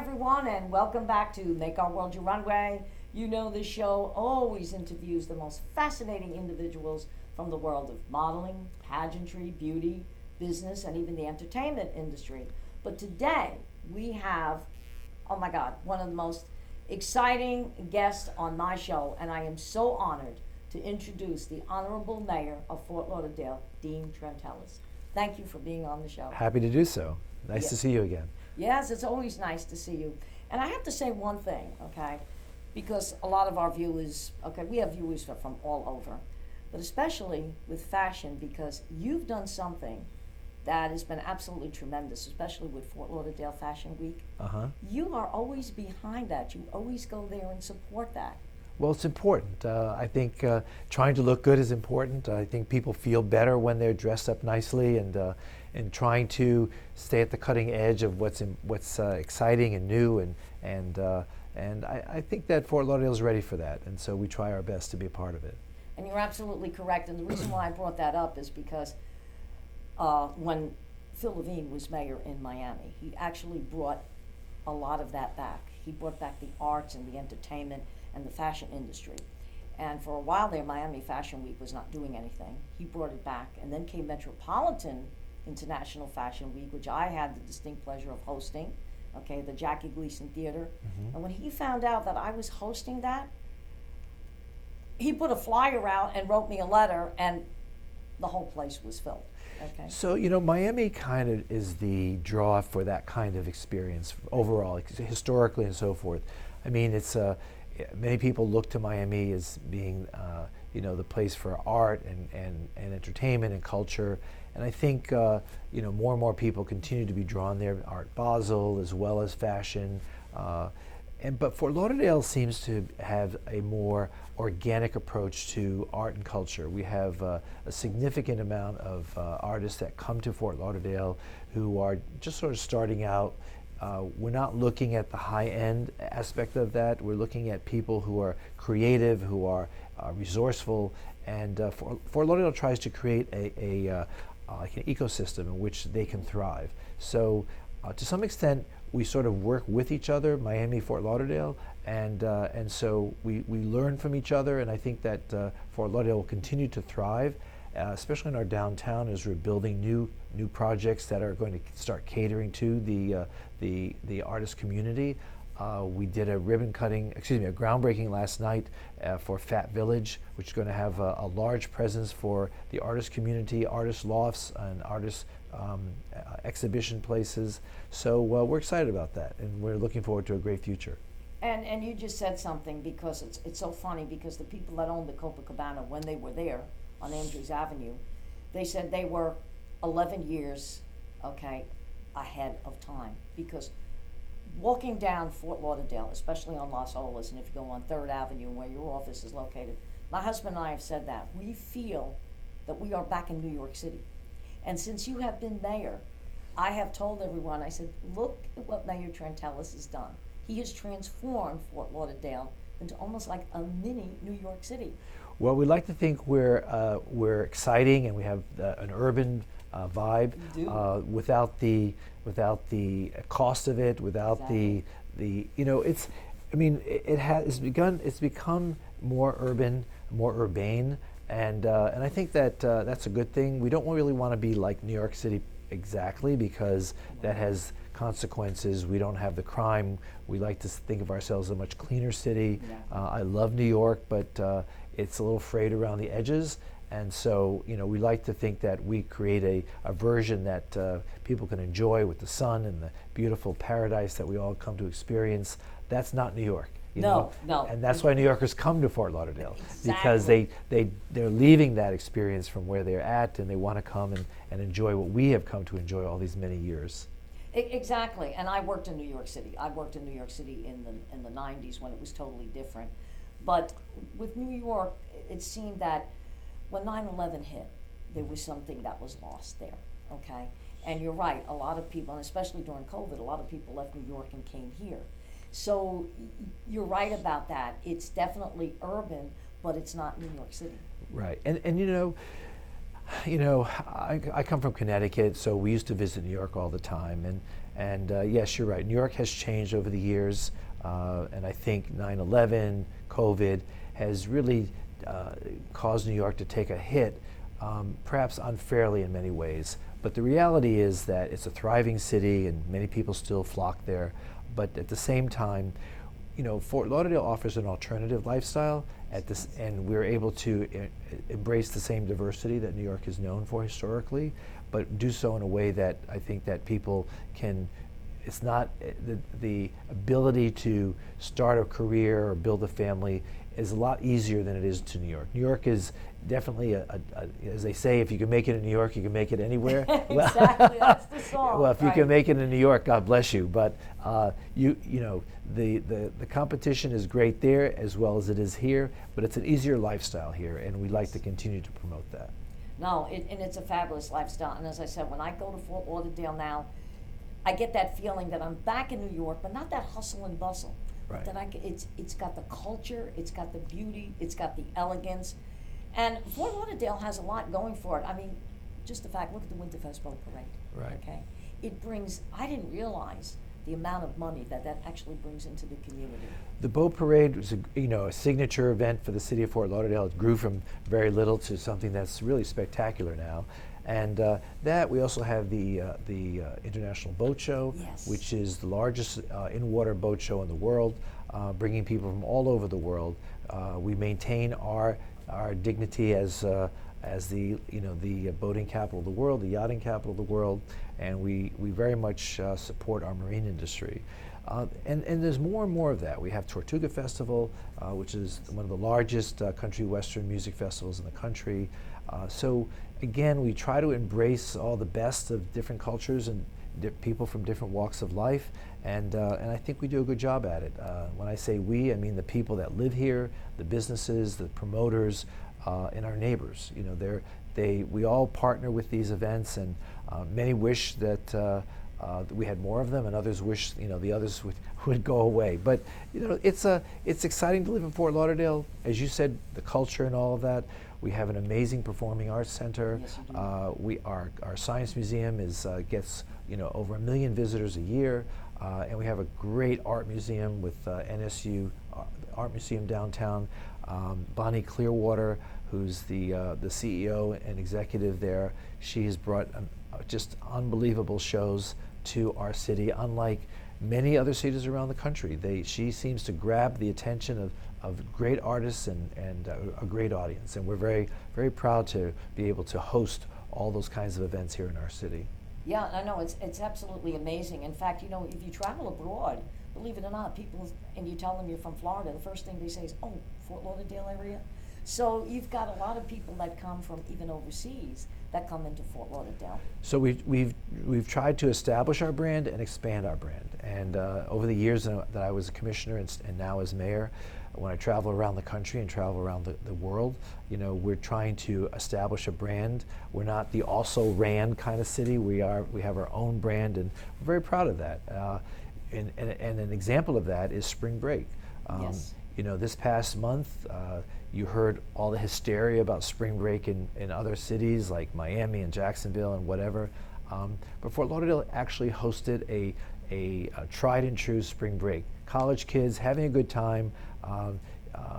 everyone, and welcome back to Make Our World Your Runway. You know this show always interviews the most fascinating individuals from the world of modeling, pageantry, beauty, business, and even the entertainment industry. But today we have, oh my God, one of the most exciting guests on my show, and I am so honored to introduce the Honorable Mayor of Fort Lauderdale, Dean Trantalis. Thank you for being on the show. Happy to do so. Nice to see you again. Yes, it's always nice to see you. And I have to say one thing, okay, because a lot of our viewers, okay, we have viewers from all over, but especially with fashion, because you've done something that has been absolutely tremendous, especially with Fort Lauderdale Fashion Week. You are always behind that. You always go there and support that. Well, it's important. I think trying to look good is important. I think people feel better when they're dressed up nicely, and trying to stay at the cutting edge of what's exciting and new, and I think that Fort Lauderdale is ready for that, and so we try our best to be a part of it. And you're absolutely correct. And the reason why I brought that up is because when Phil Levine was mayor in Miami, he actually brought a lot of that back. He brought back the arts and the entertainment and the fashion industry. And for a while there, Miami Fashion Week was not doing anything. He brought it back. And then came Metropolitan International Fashion Week, which I had the distinct pleasure of hosting, okay, the Jackie Gleason Theater. And when he found out that I was hosting that, he put a flyer out and wrote me a letter, and the whole place was filled. Okay. So, you know, Miami kind of is the draw for that kind of experience overall, historically and so forth. I mean, it's many people look to Miami as being, you know, the place for art and entertainment and culture. And I think, you know, more and more people continue to be drawn there, Art Basel as well as fashion. But Fort Lauderdale seems to have a more organic approach to art and culture. We have a significant amount of artists that come to Fort Lauderdale who are just sort of starting out. We're not looking at the high-end aspect of that. We're looking at people who are creative, who are resourceful, and Fort Lauderdale tries to create like an ecosystem in which they can thrive. So to some extent, we sort of work with each other, Miami, Fort Lauderdale, and so we learn from each other, and I think that Fort Lauderdale will continue to thrive, especially in our downtown as we're building new projects that are going to start catering to the artist community. We did a groundbreaking last night for Fat Village, which is going to have a large presence for the artist community, artist lofts, and artist exhibition places. So we're excited about that, and we're looking forward to a great future. And you just said something, because it's so funny, because the people that owned the Copacabana, when they were there on Andrews Avenue, they said they were 11 years, okay, ahead of time, because walking down Fort Lauderdale, especially on Las Olas, and if you go on 3rd Avenue where your office is located, my husband and I have said that we feel that we are back in New York City. And since you have been mayor, I have told everyone, I said, look at what Mayor Trantalis has done. He has transformed Fort Lauderdale into almost like a mini New York City. Well, we like to think we're exciting, and we have an urban vibe without the cost of it, without the you know, it's become more urban, more urbane, and I think that that's a good thing. We don't really want to be like New York City exactly, because that has consequences. We don't have the crime. We like to think of ourselves as a much cleaner city. I love New York, but it's a little frayed around the edges. And so, you know, we like to think that we create a version that people can enjoy with the sun and the beautiful paradise that we all come to experience. That's not New York. No. And that's why New Yorkers come to Fort Lauderdale, because Exactly. they're leaving that experience from where they're at, and they want to come and enjoy what we have come to enjoy all these many years. Exactly, and I worked in New York City. I worked in New York City in the 90s when it was totally different. But with New York, it seemed that when 9/11 hit, there was something that was lost there, okay? And you're right, a lot of people, and especially during COVID, a lot of people left New York and came here. So you're right about that. It's definitely urban, but it's not New York City. Right, and you know, I come from Connecticut, so we used to visit New York all the time, And yes, you're right. New York has changed over the years, and I think 9/11, COVID has really caused New York to take a hit, perhaps unfairly in many ways. But the reality is that it's a thriving city, and many people still flock there. But at the same time, Fort Lauderdale offers an alternative lifestyle and we're able to embrace the same diversity that New York is known for historically, but do so in a way that I think that people can. It's not the ability to start a career or build a family is a lot easier than it is to New York. New York is definitely as they say, if you can make it in New York, you can make it anywhere. Exactly, that's the song. Well, if you right. can make it in New York, God bless you. But the competition is great there as well as it is here. But it's an easier lifestyle here, and we like to continue to promote that. No, and it's a fabulous lifestyle. And as I said, when I go to Fort Lauderdale now, I get that feeling that I'm back in New York, but not that hustle and bustle. Right. But that it's got the culture, it's got the beauty, it's got the elegance. And Fort Lauderdale has a lot going for it. I mean, just the fact, look at the Winterfest Boat Parade. Right. Okay. It brings, I didn't realize the amount of money that actually brings into the community. The boat parade was a signature event for the city of Fort Lauderdale. It grew from very little to something that's really spectacular now. And that we also have the International Boat Show, Yes. which is the largest in-water boat show in the world, bringing people from all over the world. We maintain our dignity as the boating capital of the world, the yachting capital of the world, and we very much support our marine industry. And there's more and more of that. We have Tortuga Festival, which is one of the largest country western music festivals in the country. So again, we try to embrace all the best of different cultures and people from different walks of life, and I think we do a good job at it. When I say we, I mean the people that live here, the businesses, the promoters, and our neighbors. We all partner with these events, and many wish that we had more of them, and others wish the others would go away. But it's exciting to live in Fort Lauderdale. As you said, the culture and all of that. We have an amazing performing arts center. Yes, you do. Our science museum gets over 1 million visitors a year, and we have a great art museum with NSU Art Museum downtown. Bonnie Clearwater, who's the CEO and executive there, she has brought just unbelievable shows to our city, unlike many other cities around the country. She seems to grab the attention of great artists and a great audience, and we're very, very proud to be able to host all those kinds of events here in our city. Yeah, I know, it's absolutely amazing. In fact, if you travel abroad, believe it or not, people, and you tell them you're from Florida, the first thing they say is, oh, Fort Lauderdale area? So you've got a lot of people that come from even overseas that come into Fort Lauderdale. So we've tried to establish our brand and expand our brand. And over the years that I was a commissioner and now as mayor, when I travel around the country and travel around the world, we're trying to establish a brand. We're not the also ran kind of city. We have our own brand, and we're very proud of that. And an example of that is spring break. Yes. This past month, you heard all the hysteria about spring break in other cities like Miami and Jacksonville and whatever. But Fort Lauderdale actually hosted a tried and true spring break. College kids having a good time,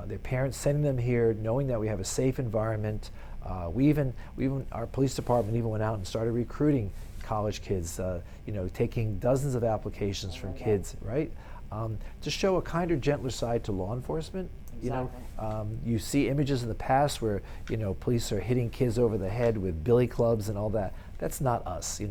their parents sending them here, knowing that we have a safe environment. Our police department even went out and started recruiting college kids, taking dozens of applications from kids, right? To show a kinder, gentler side to law enforcement. Exactly. You see images in the past where police are hitting kids over the head with billy clubs and all that. That's not us.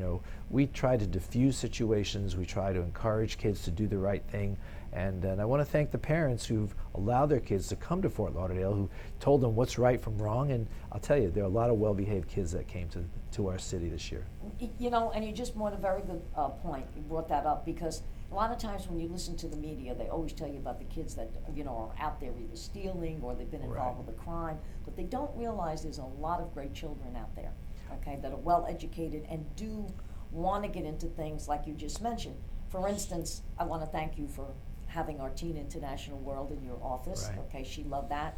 We try to diffuse situations. We try to encourage kids to do the right thing. And I want to thank the parents who've allowed their kids to come to Fort Lauderdale, who told them what's right from wrong. And I'll tell you, there are a lot of well-behaved kids that came to our city this year. And you just brought a very good point. You brought that up because a lot of times when you listen to the media, they always tell you about the kids that are out there either stealing or they've been involved Right. with a crime. But they don't realize there's a lot of great children out there, okay, that are well educated and do want to get into things like you just mentioned. For instance, I want to thank you for having our Teen International World in your office. Right. Okay, she loved that.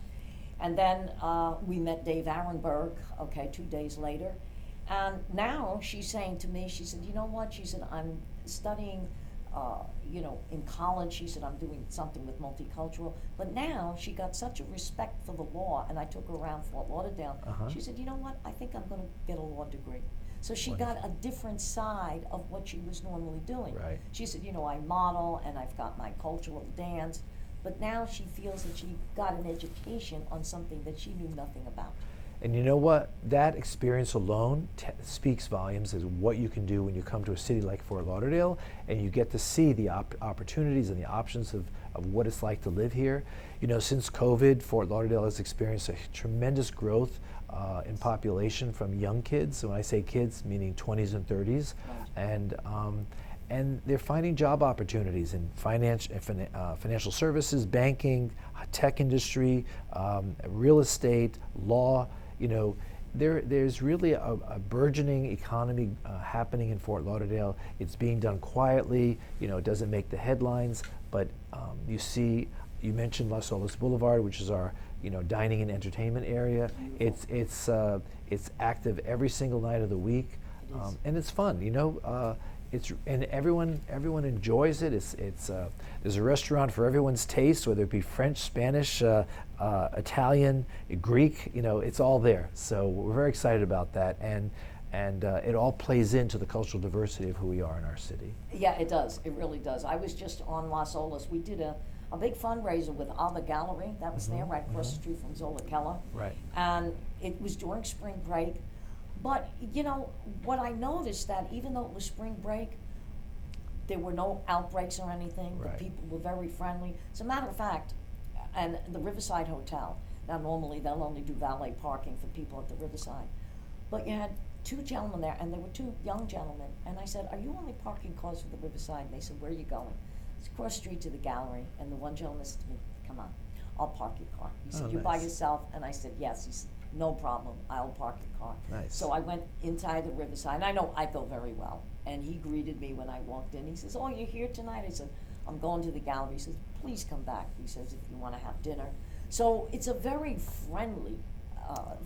And then we met Dave Arenberg, okay, 2 days later. And now she's saying to me, she said, you know what? She said, I'm studying, in college. She said, I'm doing something with multicultural. But now she got such a respect for the law, and I took her around Fort Lauderdale. She said, you know what? I think I'm going to get a law degree. So she got a different side of what she was normally doing. Right. She said, I model, and I've got my cultural dance. But now she feels that she got an education on something that she knew nothing about. And you know what? That experience alone speaks volumes as what you can do when you come to a city like Fort Lauderdale and you get to see the opportunities and the options of what it's like to live here. Since COVID, Fort Lauderdale has experienced a tremendous growth in population from young kids. So when I say kids, meaning 20s and 30s. Right. And they're finding job opportunities in financial services, banking, tech industry, real estate, law. There's really a burgeoning economy happening in Fort Lauderdale. It's being done quietly. It doesn't make the headlines, but you mentioned Las Olas Boulevard, which is our dining and entertainment area. It's active every single night of the week, and it's fun. And everyone enjoys it. There's a restaurant for everyone's taste, whether it be French, Spanish, Italian, Greek. It's all there. So we're very excited about that, and it all plays into the cultural diversity of who we are in our city. Yeah, it does. It really does. I was just on Las Olas. We did a big fundraiser with 𝐏𝐚𝐠𝐞𝐬 Gallery. That was there right across the street from 𝐏𝐚𝐠𝐞𝐬. Right. And it was during spring break. But, what I noticed that even though it was spring break, there were no outbreaks or anything. Right. The people were very friendly. As a matter of fact, and the Riverside Hotel, now normally they'll only do valet parking for people at the Riverside. But you had two gentlemen there, and they were two young gentlemen. And I said, are you only parking cars for the Riverside? And they said, where are you going? It's across the street to the gallery. And the one gentleman said to me, come on, I'll park your car. He said, you by yourself? And I said, yes. He said, no problem, I'll park the car. Nice. So I went inside the Riverside, and I know I go very well. And he greeted me when I walked in. He says, oh, you're here tonight? I said, I'm going to the gallery. He says, please come back. He says, if you want to have dinner. So it's a very friendly,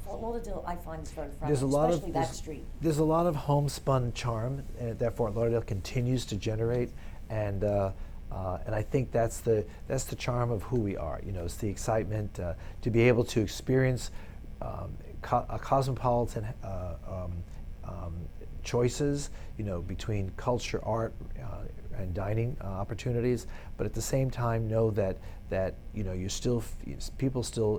Fort Lauderdale, I find is very friendly, especially that street. There's a lot of homespun charm that Fort Lauderdale continues to generate, and I think that's the charm of who we are. It's the excitement to be able to experience a cosmopolitan choices, between culture, art, and dining opportunities, but at the same time know that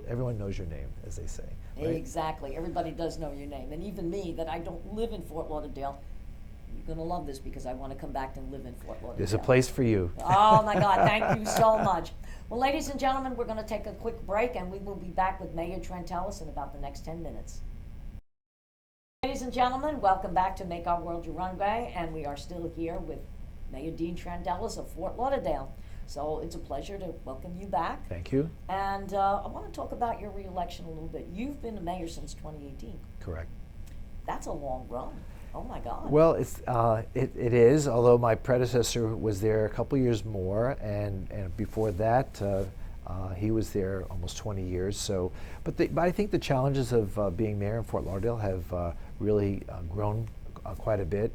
everyone knows your name, as they say. Right? Exactly. Everybody does know your name, and even me, that I don't live in Fort Lauderdale. You're going to love this because I want to come back and live in Fort Lauderdale. There's a place for you. Oh my God, thank you so much. Well, ladies and gentlemen, we're going to take a quick break, and we will be back with Mayor Trantalis in about the next 10 minutes. Ladies and gentlemen, welcome back to Make Our World Your Runway, and we are still here with Mayor Dean Trantalis of Fort Lauderdale. So it's a pleasure to welcome you back. Thank you. And I want to talk about your re-election a little bit. You've been the mayor since 2018. Correct. That's a long run. Oh my God. Well, it is, although my predecessor was there a couple years more, and before that, he was there almost 20 years. So, but I think the challenges of being mayor in Fort Lauderdale have really grown quite a bit.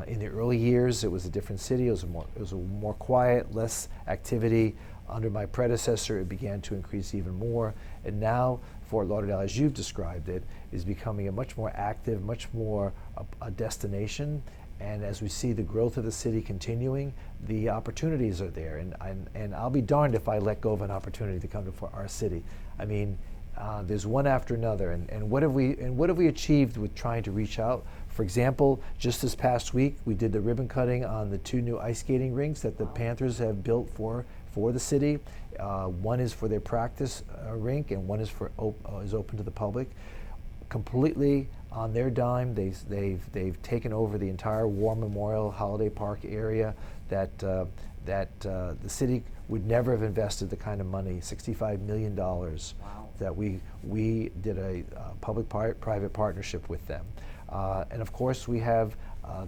In the early years, it was a different city. It was a more quiet, less activity. Under my predecessor, it began to increase even more, and now Fort Lauderdale, as you've described it, is becoming a much more active, much more a destination. And as we see the growth of the city continuing, the opportunities are there. And I'll be darned if I let go of an opportunity to come to our city. I mean, there's one after another. And what have we achieved with trying to reach out? For example, just this past week, we did the ribbon cutting on the 2 new ice skating rinks that the Panthers have built for the city. One is for their practice rink, and one is is open to the public. Completely on their dime, they've taken over the entire War Memorial Holiday Park area that the city would never have invested the kind of money, $65 million, that we did a public-private partnership with them. And of course, we have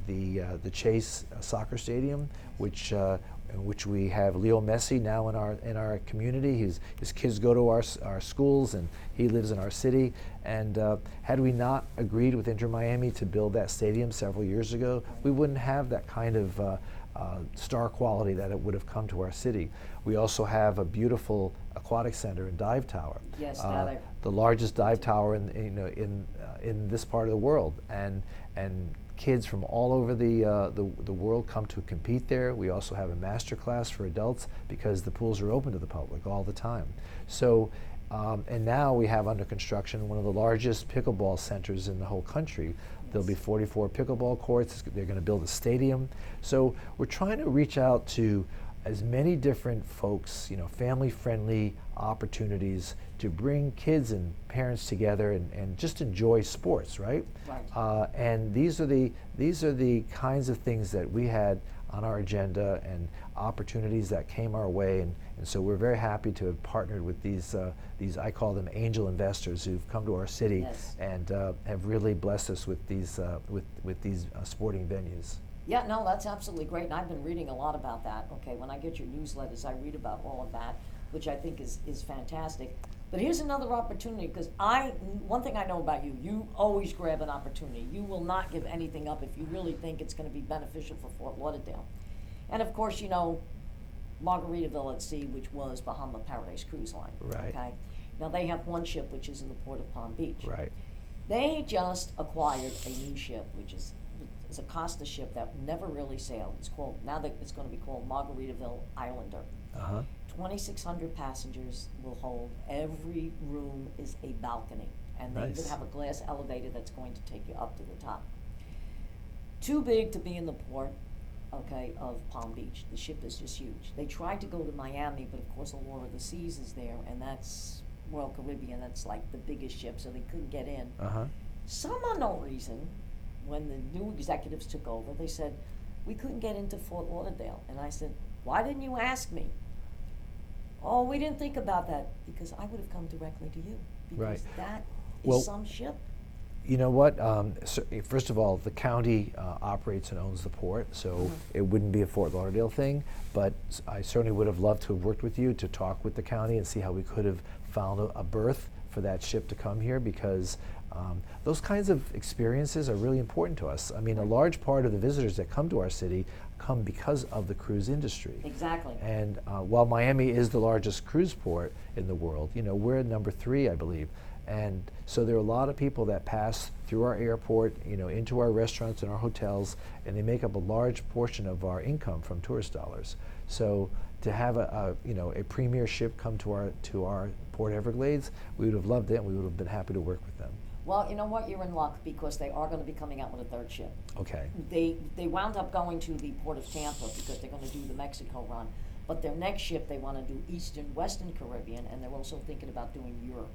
the Chase soccer stadium, in which we have Leo Messi now in our community. His kids go to our schools, and he lives in our city. And had we not agreed with Inter Miami to build that stadium several years ago, we wouldn't have that kind of star quality that it would have come to our city. We also have a beautiful aquatic center and dive tower. Yes, the largest dive tower in this part of the world, and kids from all over the world come to compete there. We also have a master class for adults because the pools are open to the public all the time. So, and now we have under construction one of the largest pickleball centers in the whole country. There'll be 44 pickleball courts. They're going to build a stadium. So we're trying to reach out to as many different folks, family-friendly opportunities to bring kids and parents together and just enjoy sports, right? Right. And these are the kinds of things that we had on our agenda and opportunities that came our way, and so we're very happy to have partnered with these I call them angel investors who've come to our city. Yes. And have really blessed us with these sporting venues. Yeah, no, that's absolutely great, and I've been reading a lot about that. Okay, when I get your newsletters, I read about all of that, which I think is fantastic. But here's another opportunity, because one thing I know about you, you always grab an opportunity. You will not give anything up if you really think it's going to be beneficial for Fort Lauderdale. And of course, Margaritaville at Sea, which was Bahama Paradise Cruise Line. Right. Okay. Now they have one ship, which is in the port of Palm Beach. Right. They just acquired a new ship, which is a Costa ship that never really sailed. It's going to be called Margaritaville Islander. 2,600 passengers will hold. Every room is a balcony, and they even have a glass elevator that's going to take you up to the top. Too big to be in the port, of Palm Beach. The ship is just huge. They tried to go to Miami, but of course the Law of the Seas is there, and that's Royal Caribbean. That's like the biggest ship, so they couldn't get in. Some unknown reason, when the new executives took over, they said, we couldn't get into Fort Lauderdale. And I said, why didn't you ask me? Oh, we didn't think about that, because I would have come directly to you. Because that is some ship. You know what? So first of all, the county operates and owns the port, so it wouldn't be a Fort Lauderdale thing. But I certainly would have loved to have worked with you to talk with the county and see how we could have found a berth for that ship to come here, because those kinds of experiences are really important to us. I mean, a large part of the visitors that come to our city come because of the cruise industry. Exactly. And while Miami is the largest cruise port in the world, we're at number 3, I believe. And so there are a lot of people that pass through our airport, into our restaurants and our hotels, and they make up a large portion of our income from tourist dollars. So to have a premier ship come to our Port Everglades, we would have loved it, and we would have been happy to work with them. Well, you know what? You're in luck, because they are going to be coming out with a third ship. Okay. They wound up going to the port of Tampa because they're going to do the Mexico run. But their next ship, they want to do Western Caribbean, and they're also thinking about doing Europe.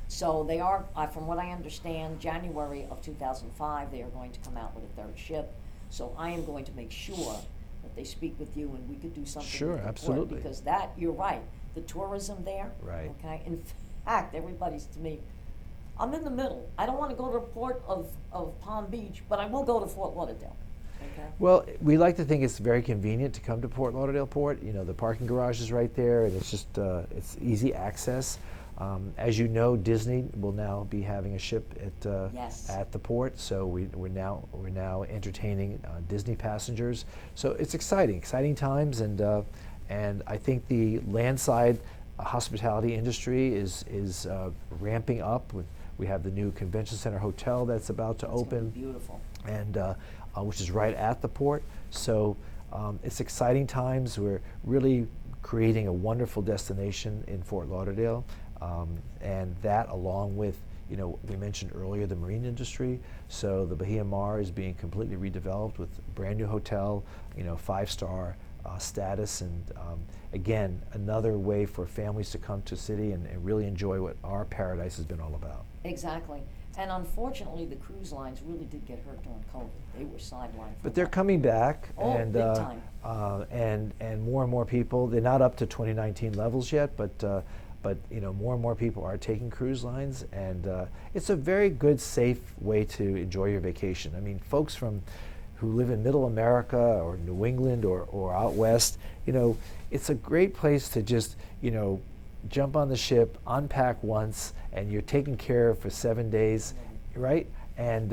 So they are, from what I understand, January of 2005, they are going to come out with a third ship. So I am going to make sure that they speak with you, and we could do something. Sure, absolutely. Because you're right, the tourism there. Right. Okay. In fact, everybody's to me, I'm in the middle. I don't want to go to the port of Palm Beach, but I will go to Fort Lauderdale. Okay. Well, we like to think it's very convenient to come to Fort Lauderdale Port. The parking garage is right there, and it's just it's easy access. As you know, Disney will now be having a ship at the port, so we're now entertaining Disney passengers. So it's exciting times, and I think the landside hospitality industry is ramping up. We have the new convention center hotel that's about to open. Beautiful. And which is right at the port. So it's exciting times. We're really creating a wonderful destination in Fort Lauderdale. And that, along with, we mentioned earlier the marine industry. So the Bahia Mar is being completely redeveloped with a brand new hotel, 5-star status, and again, another way for families to come to the city and really enjoy what our paradise has been all about. Exactly. And unfortunately, the cruise lines really did get hurt during COVID. They were sidelined. But they're coming back, and big time. And more and more people. They're not up to 2019 levels yet, but more and more people are taking cruise lines, and it's a very good, safe way to enjoy your vacation. I mean, folks from who live in Middle America or New England or out west, it's a great place to just, jump on the ship, unpack once, and you're taken care of for 7 days, right? And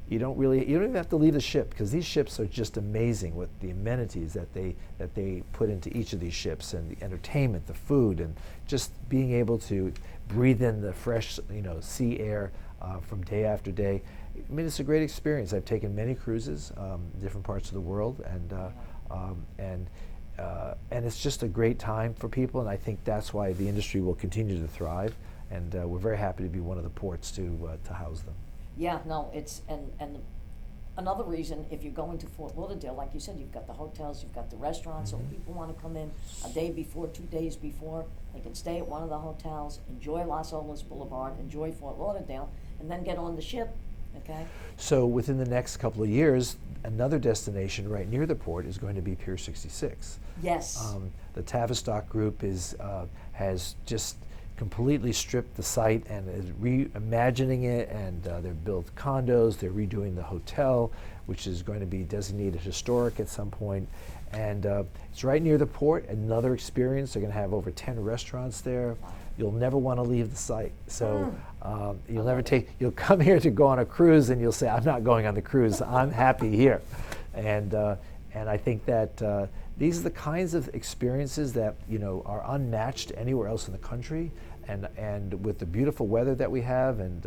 you don't even have to leave the ship, because these ships are just amazing with the amenities that they put into each of these ships, and the entertainment, the food, and just being able to breathe in the fresh, sea air from day after day. I mean, it's a great experience. I've taken many cruises, different parts of the world, and it's just a great time for people, and I think that's why the industry will continue to thrive, and we're very happy to be one of the ports to house them. Yeah, no, it's, and another reason, if you're going to Fort Lauderdale, like you said, you've got the hotels, you've got the restaurants, so if people want to come in a day before, 2 days before, they can stay at one of the hotels, enjoy Las Olas Boulevard, enjoy Fort Lauderdale, and then get on the ship, okay? So within the next couple of years, another destination right near the port is going to be Pier 66. Yes. The Tavistock Group has just completely stripped the site and is reimagining it, and they've built condos, they're redoing the hotel, which is going to be designated historic at some point. And it's right near the port, another experience. They're going to have over 10 restaurants there. You'll never want to leave the site. So you'll come here to go on a cruise, and you'll say, I'm not going on the cruise, I'm happy here. And I think that these are the kinds of experiences that are unmatched anywhere else in the country, and with the beautiful weather that we have, and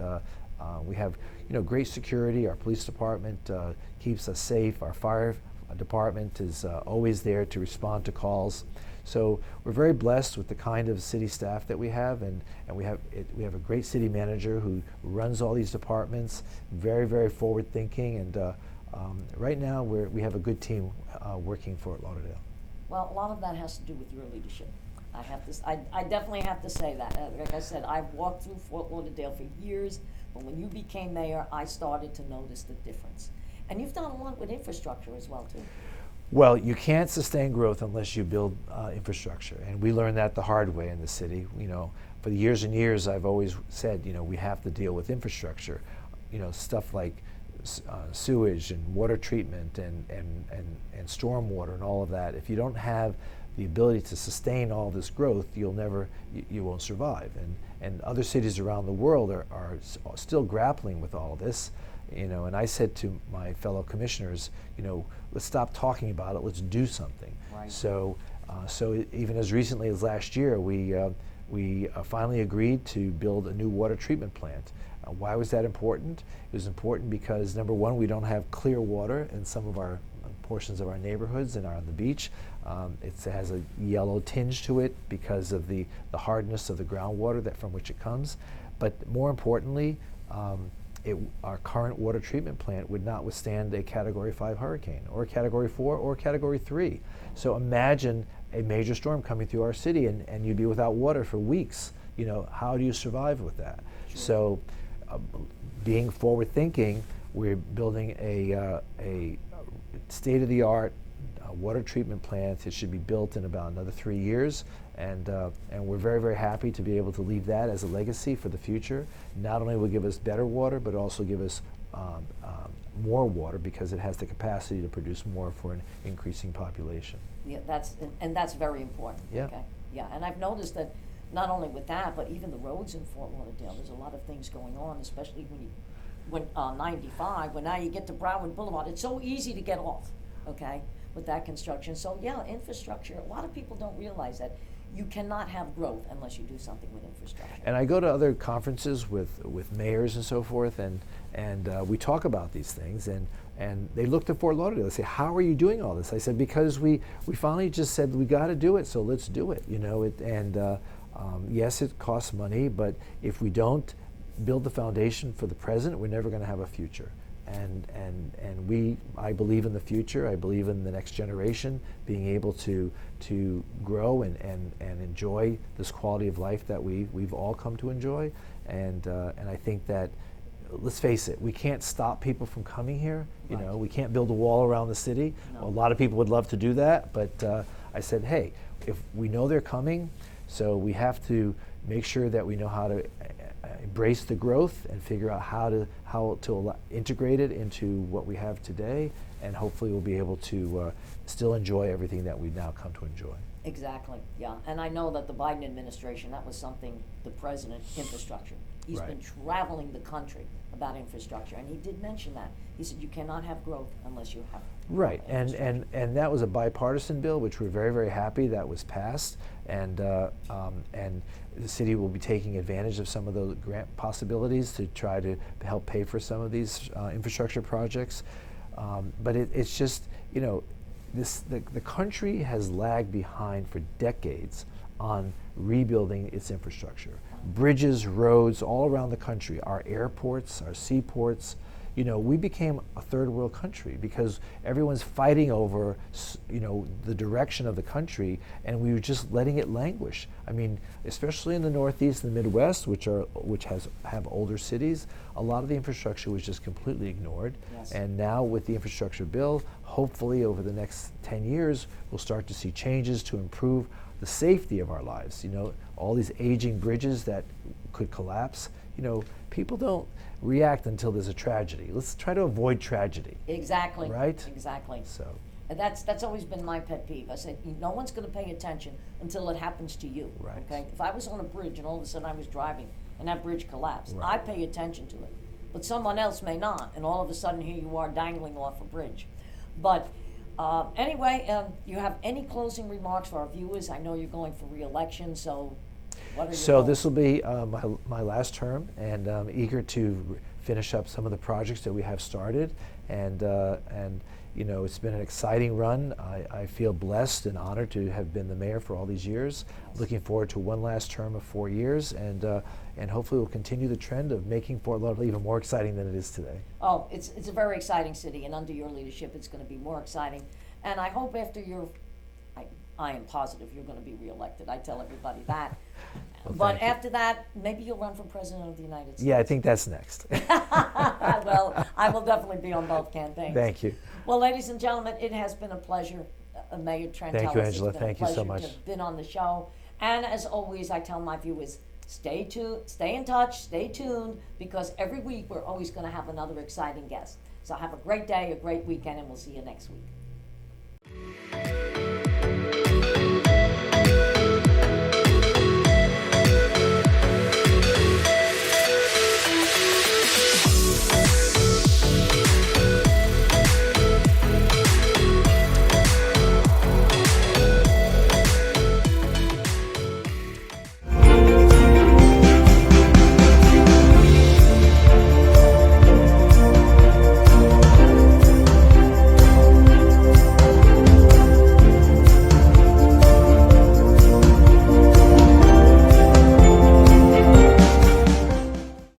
we have great security. Our police department keeps us safe. Our fire department is always there to respond to calls. So we're very blessed with the kind of city staff that we have, and we have a great city manager who runs all these departments, very, very forward thinking, and right now we have a good team working for Lauderdale. Well, a lot of that has to do with your leadership. I definitely have to say that. Like I said, I've walked through Fort Lauderdale for years, but when you became mayor, I started to notice the difference. And you've done a lot with infrastructure as well, too. Well, you can't sustain growth unless you build infrastructure, and we learned that the hard way in the city. For the years and years, I've always said, we have to deal with infrastructure. Stuff like sewage and water treatment and storm water and all of that. If you don't have the ability to sustain all this growth, you won't survive. And other cities around the world are still grappling with all this. And I said to my fellow commissioners, let's stop talking about it. Let's do something. Right. So even as recently as last year, we finally agreed to build a new water treatment plant. Why was that important? It was important because, number one, we don't have clear water in some of our portions of our neighborhoods and on the beach. It has a yellow tinge to it because of the hardness of the groundwater from which it comes. But more importantly, our current water treatment plant would not withstand a Category 5 hurricane, or a Category 4, or a Category 3. So imagine a major storm coming through our city, and you'd be without water for weeks. How do you survive with that? Sure. So being forward-thinking, we're building a state-of-the-art water treatment plant. It should be built in about another 3 years, and we're very, very happy to be able to leave that as a legacy for the future. Not only will it give us better water, but also give us more water, because it has the capacity to produce more for an increasing population. Yeah, that's very important. Yeah. Okay. Yeah, and I've noticed that not only with that, but even the roads in Fort Lauderdale, there's a lot of things going on, especially when 95, when now you get to Broward Boulevard, it's so easy to get off, okay, with that construction. So yeah, infrastructure, a lot of people don't realize that you cannot have growth unless you do something with infrastructure. And I go to other conferences with mayors and so forth, and we talk about these things, and they look to Fort Lauderdale. They say, how are you doing all this? I said, because we finally just said, we got to do it, so let's do it. Yes, it costs money, but if we don't build the foundation for the present, we're never going to have a future. I believe in the future. I believe in the next generation being able to grow and enjoy this quality of life that we've all come to enjoy. And I think that, let's face it, we can't stop people from coming here. Right. We can't build a wall around the city. No. Well, a lot of people would love to do that, but I said, hey, if we know they're coming, so we have to make sure that we know how to embrace the growth and figure out how how to integrate it into what we have today, and hopefully we'll be able to still enjoy everything that we've now come to enjoy. Exactly, yeah. And I know that the Biden administration, that was something, the president, infrastructure. He's Right. been traveling the country about infrastructure, and he did mention that. He said you cannot have growth unless you have Right, and infrastructure. that was a bipartisan bill, which we're very, very happy that was passed, and the city will be taking advantage of some of those grant possibilities to try to help pay for some of these infrastructure projects. But it's just, you know, the country has lagged behind for decades on rebuilding its infrastructure. Bridges, roads, all around the country, our airports, our seaports. You know, we became a third world country because everyone's fighting over, you know, the direction of the country, and we were just letting it languish. I mean, especially in the Northeast and the Midwest, which have older cities, a lot of the infrastructure was just completely ignored. Yes. And now with the infrastructure bill, hopefully over the next 10 years, we'll start to see changes to improve the safety of our lives. You know, all these aging bridges that could collapse, you know, people don't react until there's a tragedy. Let's try to avoid tragedy. Exactly. Right? Exactly. So, And that's always been my pet peeve. I said, no one's going to pay attention until it happens to you. Right. Okay. If I was on a bridge and all of a sudden I was driving and that bridge collapsed, Right. I pay attention to it. But someone else may not, and all of a sudden here you are dangling off a bridge. But anyway, you have any closing remarks for our viewers? I know you're going for re-election, so what are your so goals? this will be my last term, and I'm eager to finish up some of the projects that we have started, and you know, it's been an exciting run. I feel blessed and honored to have been the mayor for all these years. Yes. Looking forward to one last term of 4 years, and hopefully we'll continue the trend of making Fort Lauderdale even more exciting than it is today. Oh, it's a very exciting city, and under your leadership, it's going to be more exciting. And I hope after your, I am positive you're going to be reelected. I tell everybody that. Well, But thank you. after that, maybe you'll run for president of the United States. Yeah, I think that's next. Well, I will definitely be on both campaigns. Thank you. Well, ladies and gentlemen, it has been a pleasure, Mayor Trantalis. Thank you, It's Angela. been a Thank you so pleasure much. to have been on the show. And as always, I tell my viewers, stay in touch, stay tuned, because every week we're always going to have another exciting guest. So have a great day, a great weekend, and we'll see you next week.